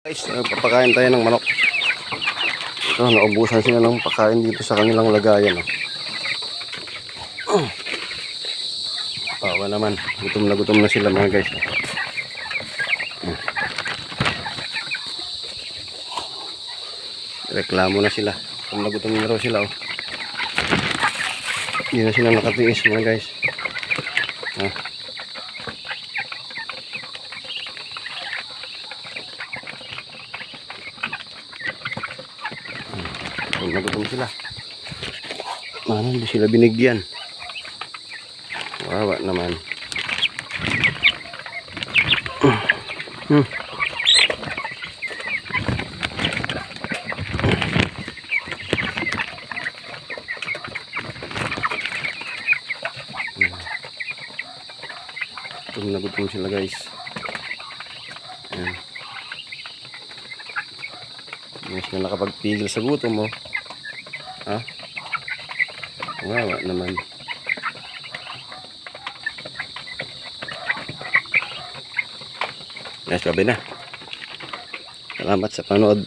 Guys, papakain tayo ng manok. Ito, naubusan sila ng pakain dito sa kanilang lagayan. Bawa naman, gutom na sila mga guys. Reklamo na sila. Gutom na raw sila. Hindi na sila nakatiis mga guys. Nagutom sila. Mana hindi sila binigyan. Wawa naman. Nagutom sila guys. Hindi sila nakapagpigil sa gutom mo. Wawa naman. Guys, gabi na. Salamat sa panood.